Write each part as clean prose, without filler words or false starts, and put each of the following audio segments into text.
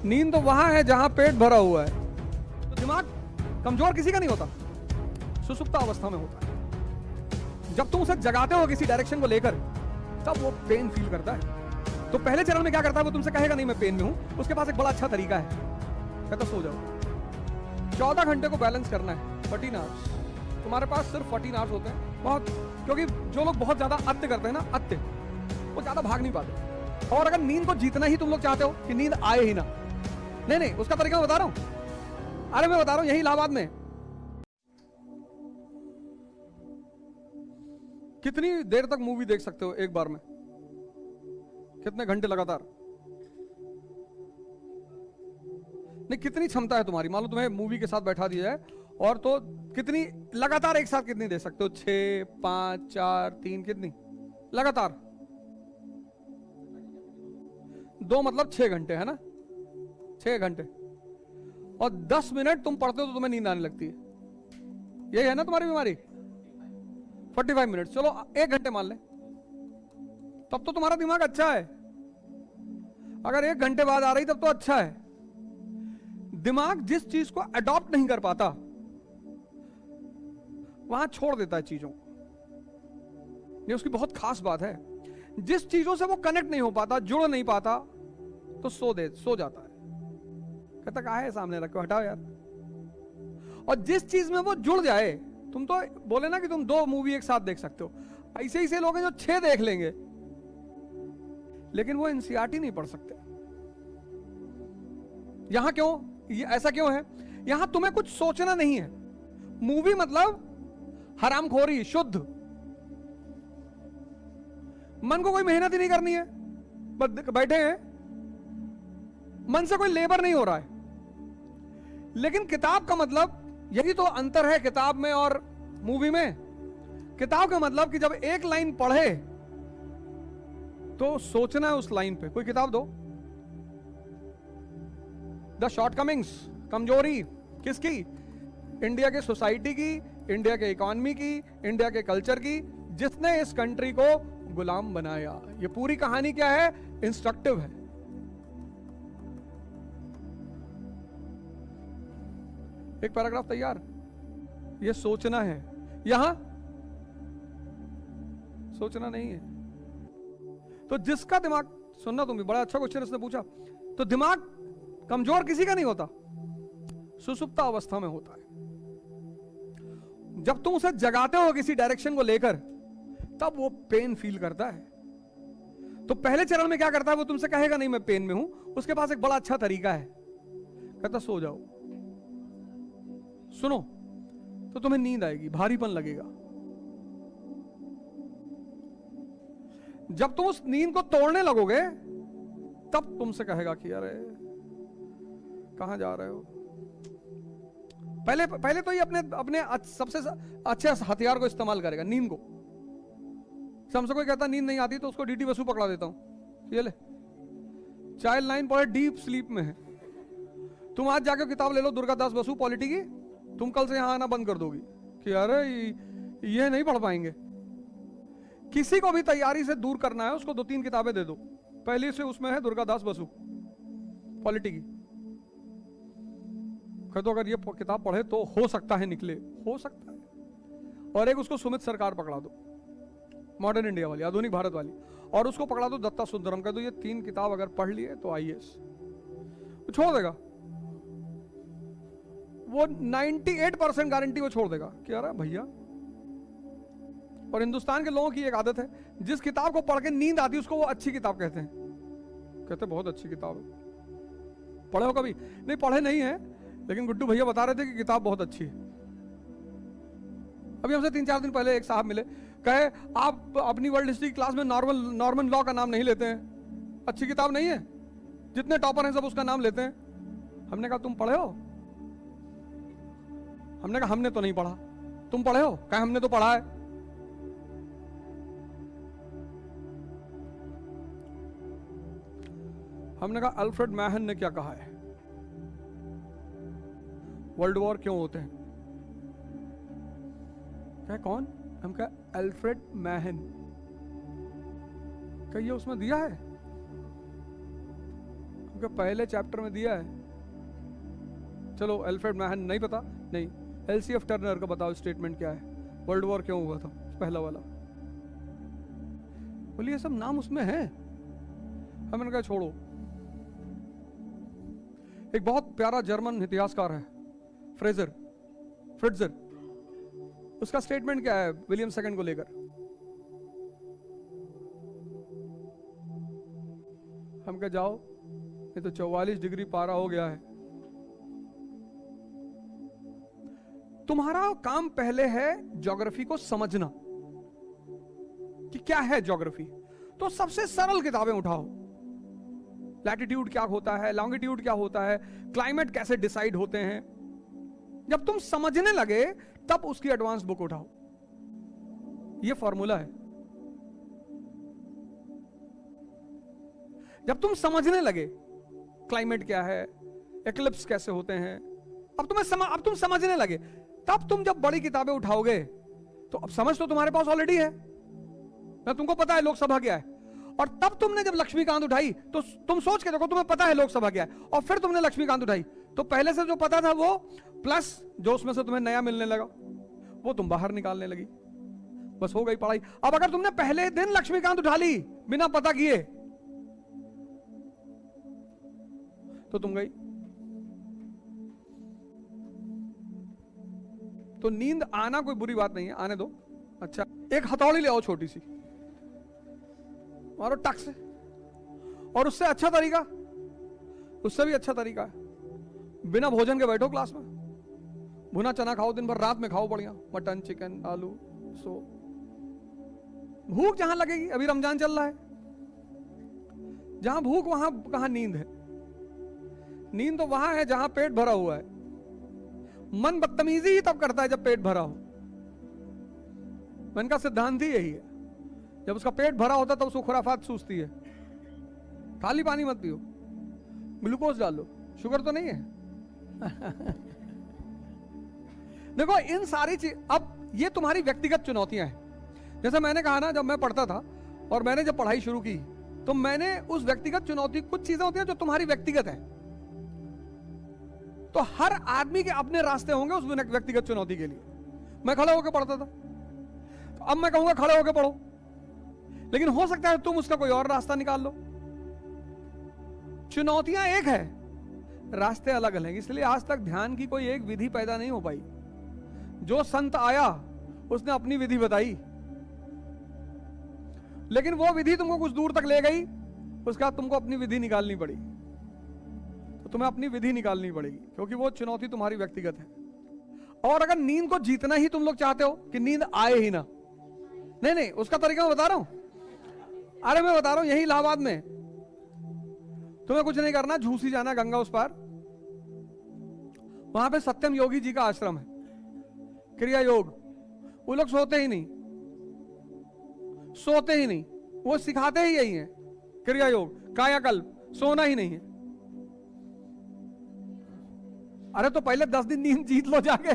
नींद तो वहां है जहां पेट भरा हुआ है। तो दिमाग कमजोर किसी का नहीं होता, सुसुप्त अवस्था में होता है। जब तुम उसे जगाते हो किसी डायरेक्शन को लेकर, तब वो पेन फील करता है। तो पहले चरण में क्या करता है, वो तुमसे कहेगा नहीं मैं पेन में हूं। उसके पास एक बड़ा अच्छा तरीका है, कहता सो जाओ। 14 घंटे को बैलेंस करना है, 14 आवर्स। तुम्हारे पास सिर्फ 14 आवर्स होते हैं, बहुत, क्योंकि जो लोग बहुत ज्यादा अत्य करते हैं ना, अत्य, वो ज्यादा भाग नहीं पाते। और अगर नींद को जीतना ही तुम लोग चाहते हो कि नींद आए ही ना, नहीं उसका तरीका मैं बता रहा हूं। अरे मैं बता रहा हूं, यही इलाहाबाद में कितनी देर तक मूवी देख सकते हो एक बार में, कितने घंटे लगातार, नहीं कितनी क्षमता है तुम्हारी। मान लो तुम्हें मूवी के साथ बैठा दिया है, और तो कितनी लगातार एक साथ कितनी दे सकते हो? 6, 5, 4, 3, कितनी लगातार? 2 मतलब 6 घंटे है ना, 6 घंटे। और 10 मिनट तुम पढ़ते हो तो तुम्हें नींद आने लगती है। यही है ना तुम्हारी बीमारी? 45 मिनट, चलो 1 घंटे मान ले, तब तो तुम्हारा दिमाग अच्छा है। अगर 1 घंटे बाद आ रही तब तो अच्छा है। दिमाग जिस चीज को अडॉप्ट नहीं कर पाता, वहां छोड़ देता है चीजों को। ये उसकी बहुत खास बात है। जिस चीजों से वो कनेक्ट नहीं हो पाता, जुड़ नहीं पाता, तो सो जाता है। कहता कहा है सामने रखो, हटाओ यार। और जिस चीज में वो जुड़ जाए, तुम तो बोले ना कि तुम 2 मूवी एक साथ देख सकते हो, ऐसे ही से लोग हैं जो 6 देख लेंगे, लेकिन वो एनसीईआरटी नहीं पढ़ सकते। यहां क्यों, ये ऐसा क्यों है? यहां तुम्हें कुछ सोचना नहीं है। मूवी मतलब हरामखोरी शुद्ध, मन को कोई मेहनत ही नहीं करनी है, बस बैठे हैं, मन से कोई लेबर नहीं हो रहा है। लेकिन किताब का मतलब, यही तो अंतर है किताब में और मूवी में। किताब का मतलब कि जब एक लाइन पढ़े तो सोचना है उस लाइन पे। कोई किताब दो, द शॉर्टकमिंग्स, कमजोरी किसकी? इंडिया के सोसाइटी की, इंडिया के इकोनॉमी की, इंडिया के कल्चर की, जिसने इस कंट्री को गुलाम बनाया। ये पूरी कहानी क्या है? इंस्ट्रक्टिव है। एक पैराग्राफ तैयार, ये सोचना है, यहां सोचना नहीं है। तो जिसका दिमाग, सुनना तुम भी, बड़ा अच्छा क्वेश्चन इसने पूछा। तो दिमाग कमजोर किसी का नहीं होता, सुसुप्त अवस्था में होता है। जब तुम उसे जगाते हो किसी डायरेक्शन को लेकर, तब वो पेन फील करता है। तो पहले चरण में क्या करता है, वो तुमसे कहेगा नहीं मैं पेन में हूं। उसके पास एक बड़ा अच्छा तरीका है, कहता सो जाओ। सुनो तो तुम्हें नींद आएगी, भारीपन लगेगा। जब तुम उस नींद को तोड़ने लगोगे, तब तुमसे कहेगा कि अरे कहां जा रहे हो। पहले तो ये अपने सबसे अच्छे हथियार को इस्तेमाल करेगा, नींद को। हमसे कोई कहता नींद नहीं आती तो उसको डीटी बसु पकड़ा देता हूं, ये ले चाइल्ड लाइन पढ़े, डीप स्लीप में है। तुम आज जाके किताब ले लो दुर्गा दास बसु पॉलिटी की, तुम कल से यहां आना बंद कर दोगी कि अरे ये नहीं पढ़ पाएंगे। किसी को भी तैयारी से दूर करना है, उसको 2-3 किताबें दे दो। पहली से उसमें है दुर्गा दास बसु पॉलिटी की, कह दो अगर ये किताब पढ़े तो हो सकता है निकले, हो सकता है। और एक उसको सुमित सरकार पकड़ा दो, मॉडर्न इंडिया वाली, आधुनिक भारत वाली। और उसको पकड़ा दो दत्ता सुंदरम, कह दो ये 3 किताब अगर पढ़ लिए तो आईएएस। छोड़ देगा वो, 98% गारंटी वो छोड़ देगा कि अरे भैया। और हिंदुस्तान के लोगों की एक आदत है, जिस किताब को पढ़ के नींद आती है उसको वो अच्छी किताब कहते हैं। कहते बहुत अच्छी किताब है, पढ़े हो कभी? नहीं पढ़े नहीं है, लेकिन गुड्डू भैया बता रहे थे कि किताब बहुत अच्छी है। अभी हमसे 3-4 दिन पहले एक साहब मिले, कहे आप अपनी वर्ल्ड हिस्ट्री क्लास में नॉर्मन लॉ का नाम नहीं लेते हैं, अच्छी किताब नहीं है? जितने टॉपर हैं सब उसका नाम लेते हैं। हमने कहा तुम पढ़े हो? हमने कहा हमने तो नहीं पढ़ा। तुम पढ़े हो? कहा हमने तो पढ़ा है। हमने कहा अल्फ्रेड मैहन ने क्या कहा है, वर्ल्ड वॉर क्यों होते हैं? क्या कौन? हम कहा अल्फ्रेड मैहन। क्या ये उसमें दिया है? क्योंकि पहले चैप्टर में दिया है। चलो अल्फ्रेड मैहन नहीं पता, नहीं, एलसीएफ टर्नर का बताओ स्टेटमेंट क्या है, वर्ल्ड वॉर क्यों हुआ था पहला वाला। बोलिए ये सब नाम उसमें है। हमने कहा छोड़ो। एक बहुत प्यारा जर्मन इतिहासकार है फ्रिट्जर, उसका स्टेटमेंट क्या है विलियम सेकंड को लेकर। हम कह जाओ, ये तो 44 डिग्री पारा हो गया है। तुम्हारा काम पहले है ज्योग्राफी को समझना कि क्या है ज्योग्राफी। तो सबसे सरल किताबें उठाओ, लैटिट्यूड क्या होता है, लॉन्गिट्यूड क्या होता है, क्लाइमेट कैसे डिसाइड होते हैं। जब तुम समझने लगे तब उसकी एडवांस बुक उठाओ। यह फॉर्मूला है। जब तुम समझने लगे क्लाइमेट क्या है, एक्लिप्स कैसे होते हैं, अब तुम समझने लगे, तब तुम जब बड़ी किताबें उठाओगे तो अब समझ तो तुम्हारे पास ऑलरेडी है ना, तुमको पता है लोकसभा क्या है। और तब तुमने जब लक्ष्मीकांत उठाई तो तुम सोच के देखो, तुम्हें पता है लोकसभा क्या है, और फिर तुमने लक्ष्मीकांत उठाई तो पहले से जो पता था वो प्लस जो उसमें से तुम्हें नया मिलने लगा वो तुम बाहर निकालने लगी। बस हो गई पढ़ाई। अब अगर तुमने पहले दिन लक्ष्मीकांत उठा ली बिना पता किए तो तुम गई। तो नींद आना कोई बुरी बात नहीं है, आने दो। अच्छा, एक हथौड़ी ले आओ छोटी सी, मारो टक से। और उससे अच्छा तरीका, उससे भी अच्छा तरीका है बिना भोजन के बैठो क्लास में, भुना चना खाओ दिन भर, रात में खाओ बढ़िया मटन चिकन आलू। सो भूख जहां लगेगी, अभी रमजान चल रहा है, जहां भूख वहां कहां नींद है। नींद तो वहां है जहां पेट भरा हुआ है। मन बदतमीजी ही तब करता है जब पेट भरा हो। मन का सिद्धांत ही यही है, जब उसका पेट भरा होता तब उसको खुराफात सूझती है। खाली पानी मत पियो, ग्लूकोज डाल लो, शुगर तो नहीं है। देखो इन सारी चीज, अब ये तुम्हारी व्यक्तिगत चुनौतियां हैं। जैसे मैंने कहा ना, जब मैं पढ़ता था और मैंने जब पढ़ाई शुरू की तो मैंने उस व्यक्तिगत चुनौती, कुछ चीजें होती हैं जो तुम्हारी व्यक्तिगत है, तो हर आदमी के अपने रास्ते होंगे उस व्यक्तिगत चुनौती के लिए। मैं खड़े होकर पढ़ता था, तो अब मैं कहूंगा खड़े होकर पढ़ो, लेकिन हो सकता है तुम उसका कोई और रास्ता निकाल लो। चुनौतियां एक है, रास्ते अलग अलग। इसलिए आज तक ध्यान की कोई एक विधि पैदा नहीं हो पाई। जो संत आया उसने अपनी विधि बताई, लेकिन वो विधि तुमको कुछ दूर तक ले गई, उसके बाद तुमको अपनी विधि निकालनी पड़ी। तो तुम्हें अपनी विधि निकालनी पड़ेगी, क्योंकि वो चुनौती तुम्हारी व्यक्तिगत है। और अगर नींद को जीतना ही तुम लोग चाहते हो कि नींद आए ही ना, नहीं, उसका तरीका मैं बता रहा हूं। अरे मैं बता रहा हूं, यही इलाहाबाद में तुम्हें कुछ नहीं करना, झूसी जाना गंगा उस पार, वहां पे सत्यम योगी जी का आश्रम है, क्रिया योग। वो लोग सोते ही नहीं, वो सिखाते ही यही है, क्रिया योग कायाकल्प, सोना ही नहीं है। अरे तो पहले 10 दिन नींद जीत लो जाके,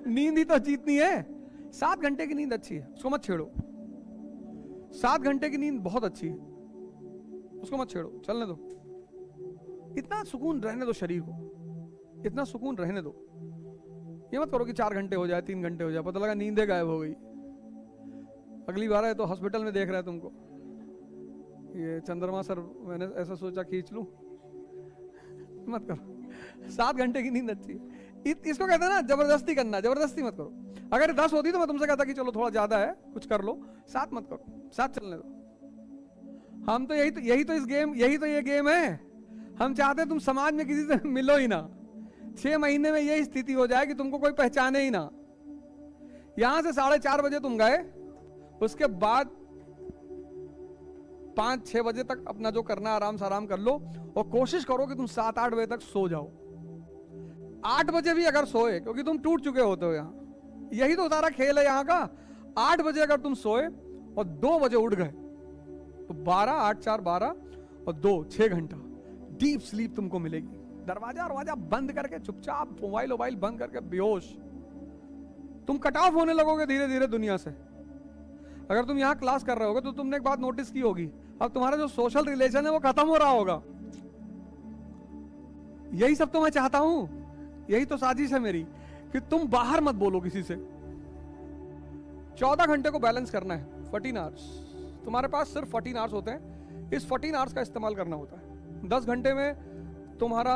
नींद ही तो जीतनी है। 7 घंटे की नींद अच्छी है, उसको मत छेड़ो। 7 घंटे की नींद बहुत अच्छी है, उसको मत छेड़ो, चलने दो। इतना सुकून रहने दो शरीर को, इतना सुकून रहने दो। ये मत करो कि 4 घंटे हो जाए, 3 घंटे हो जाए, पता लगा नींदे गायब हो गई। अगली बार है तो हॉस्पिटल में देख रहा है तुमको, ये चंद्रमा सर मैंने ऐसा सोचा खींच लूं। मत करो, 7 घंटे की नींद अच्छी है। इसको कहते हैं ना जबरदस्ती करना, जबरदस्ती मत करो। अगर 10 होती तो मैं तुमसे कहता कि चलो थोड़ा ज्यादा है, कुछ कर लो। 7 मत करो, 7 चलने दो। हम तो यही तो ये गेम है। हम चाहते हैं तुम समाज में किसी से मिलो ही ना, 6 महीने में यही स्थिति हो जाए कि तुमको कोई पहचाने ही ना। यहां से 4:30 बजे तुम गए, उसके बाद 5-6 बजे तक अपना जो करना आराम से आराम कर लो, और कोशिश करो कि तुम 7-8 बजे तक सो जाओ। 8 बजे भी अगर सोए, क्योंकि तुम टूट चुके होते हो यहाँ, यही तो सारा खेल है यहाँ का। 8 बजे अगर तुम सोए और 2 बजे उठ गए तो 12, 8, 4, 12 और 2, 6 घंटा डीप स्लीप तुमको मिलेगी। दरवाजा बंद करके चुपचाप, मोबाइल बंद करके बेहोश तुम कट ऑफ होने लगोगे धीरे धीरे दुनिया से। अगर तुम यहां क्लास कर रहे होगे तो तुमने एक बात नोटिस की होगी, अब तुम्हारा जो सोशल रिलेशन है वो खत्म हो रहा होगा। यही सब तो मैं चाहता हूं, यही तो साजिश है मेरी कि तुम बाहर मत बोलो किसी से। 14 घंटे को बैलेंस करना है, 14 आवर्स। तुम्हारे पास सिर्फ 14 आवर्स होते हैं, इस 14 आवर्स का इस्तेमाल करना होता है। 10 घंटे में तुम्हारा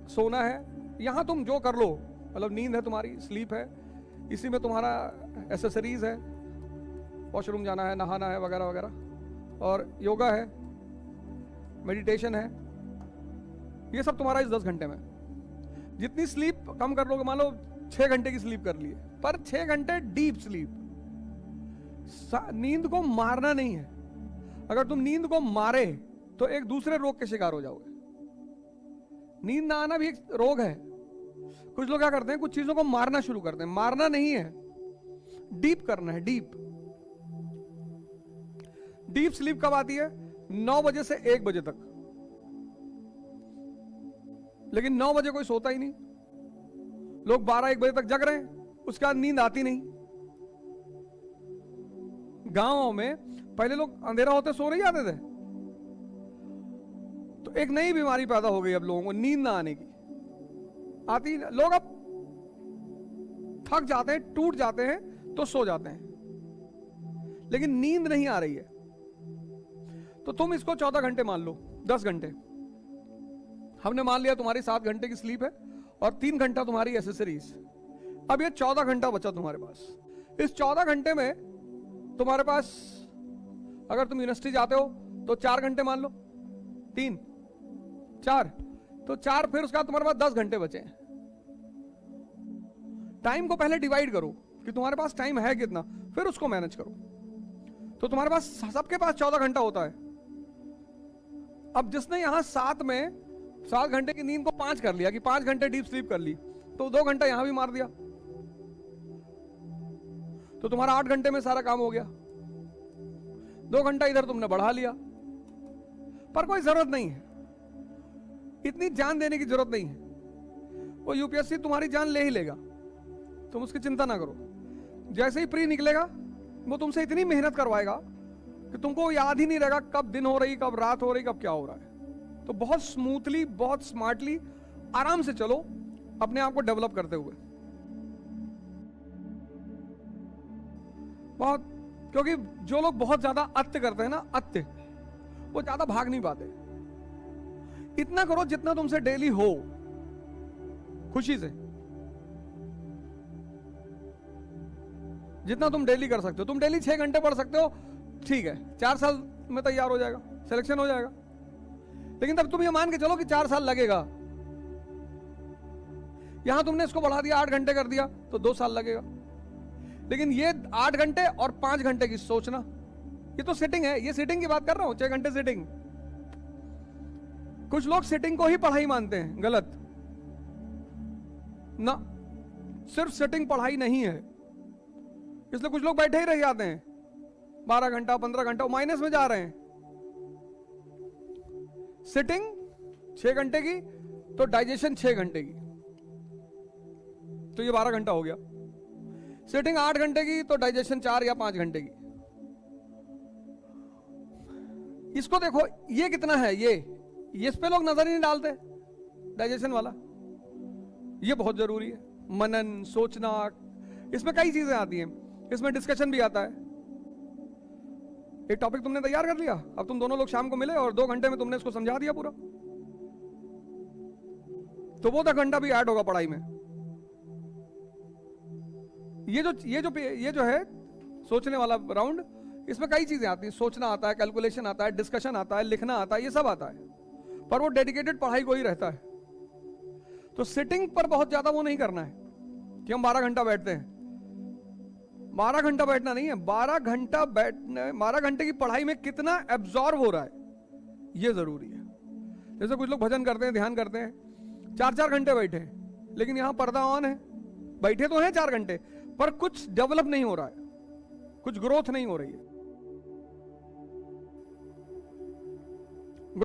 सोना है, यहां तुम जो कर लो, मतलब नींद है तुम्हारी, स्लीप है, इसी में तुम्हारा एसेसरीज है, वॉशरूम जाना है, नहाना है वगैरह वगैरह, और योगा है, मेडिटेशन है, ये सब तुम्हारा इस 10 घंटे में। जितनी स्लीप कम कर लोगे, मान लो 6 घंटे की स्लीप कर लिए, पर 6 घंटे डीप स्लीप। नींद को मारना नहीं है, अगर तुम नींद को मारे तो एक दूसरे रोग के शिकार हो जाओगे। नींद ना आना भी एक रोग है। कुछ लोग क्या करते हैं, कुछ चीजों को मारना शुरू करते हैं। मारना नहीं है, डीप करना है, डीप। डीप स्लीप कब आती है? 9 बजे से 1 बजे तक। लेकिन 9 बजे कोई सोता ही नहीं, लोग 12-1 बजे तक जग रहे हैं, उसके बाद नींद आती नहीं। गांवों में पहले लोग अंधेरा होते सो नहीं जाते थे, तो एक नई बीमारी पैदा हो गई अब लोगों को, नींद ना आने की। आती, लोग अब थक जाते हैं, टूट जाते हैं तो सो जाते हैं, लेकिन नींद नहीं आ रही है। तो तुम इसको 14 घंटे मान लो, 10 घंटे हमने मान लिया तुम्हारी 7 घंटे की स्लीप है और 3 घंटा तुम्हारी एसेसरीज। अब ये 14 घंटा बचा तुम्हारे पास। इस 14 घंटे में तुम्हारे पास, अगर तुम यूनिवर्सिटी जाते हो तो 4 घंटे मान लो, 3 4 तो 4, फिर उसका तुम्हारे पास 10 घंटे बचे हैं। टाइम को पहले डिवाइड करो कि तुम्हारे पास टाइम है कितना, फिर उसको मैनेज करो। तो तुम्हारे पास, सबके पास 14 घंटा होता है। अब जिसने यहां 7 घंटे की नींद को 5 कर लिया कि 5 घंटे डीप स्लीप कर ली, तो 2 घंटा यहां भी मार दिया, तो तुम्हारा 8 घंटे में सारा काम हो गया। 2 घंटा इधर तुमने बढ़ा लिया, पर कोई जरूरत नहीं है, इतनी जान देने की जरूरत नहीं है। वो यूपीएससी तुम्हारी जान ले ही लेगा, तुम उसकी चिंता ना करो। जैसे ही प्री निकलेगा, वो तुमसे इतनी मेहनत करवाएगा कि तुमको याद ही नहीं रहेगा कब दिन हो रही, कब रात हो रही, कब क्या हो रहा है। तो बहुत स्मूथली, बहुत स्मार्टली, आराम से चलो अपने आप को डेवलप करते हुए। बहुत, क्योंकि जो लोग बहुत ज्यादा अत्य करते हैं ना, अत्य, वो ज्यादा भाग नहीं पाते। इतना करो जितना तुमसे डेली हो, खुशी से, जितना तुम डेली कर सकते हो। तुम डेली 6 घंटे पढ़ सकते हो, ठीक है, 4 साल में तैयार हो जाएगा, सिलेक्शन हो जाएगा। लेकिन तब तुम ये मान के चलो कि 4 साल लगेगा। यहां तुमने इसको बढ़ा दिया, 8 घंटे कर दिया, तो 2 साल लगेगा। लेकिन ये 8 घंटे और 5 घंटे की सोचना, ये तो सिटिंग है, ये सिटिंग की बात कर रहा हूं, 6 घंटे सिटिंग। कुछ लोग सिटिंग को ही पढ़ाई मानते हैं, गलत ना, सिर्फ सिटिंग पढ़ाई नहीं है। इसलिए कुछ लोग बैठे ही रह जाते हैं 12 घंटा 15 घंटा, माइनस में जा रहे हैं। सिटिंग 6 घंटे की, तो डाइजेशन 6 घंटे की, तो ये 12 घंटा हो गया। सिटिंग 8 घंटे की, तो डाइजेशन 4 या 5 घंटे की। इसको देखो ये कितना है, ये इस पे लोग नजर ही नहीं डालते, डाइजेशन वाला। ये बहुत जरूरी है, मनन, सोचना, इसमें कई चीजें आती हैं, इसमें डिस्कशन भी आता है। एक टॉपिक तुमने तैयार कर लिया, अब तुम दोनों लोग शाम को मिले और 2 घंटे में तुमने इसको समझा दिया पूरा, तो वो 10 घंटा भी ऐड होगा पढ़ाई में। ये जो है सोचने वाला राउंड, इसमें कई चीजें आती हैं, सोचना आता है, कैलकुलेशन आता है, डिस्कशन आता है, लिखना आता है, ये सब आता है, पर वो डेडिकेटेड पढ़ाई को ही रहता है। तो सिटिंग पर बहुत ज्यादा वो नहीं करना है कि हम 12 घंटा बैठते हैं। 12 घंटा बैठना नहीं है, 12 घंटा बैठने, 12 घंटे की पढ़ाई में कितना एब्जॉर्ब हो रहा है, ये जरूरी है। जैसे कुछ लोग भजन करते हैं, ध्यान करते हैं, 4-4 घंटे बैठे हैं, लेकिन यहां पर्दा ऑन है, बैठे तो हैं 4 घंटे, पर कुछ डेवलप नहीं हो रहा है, कुछ ग्रोथ नहीं हो रही है।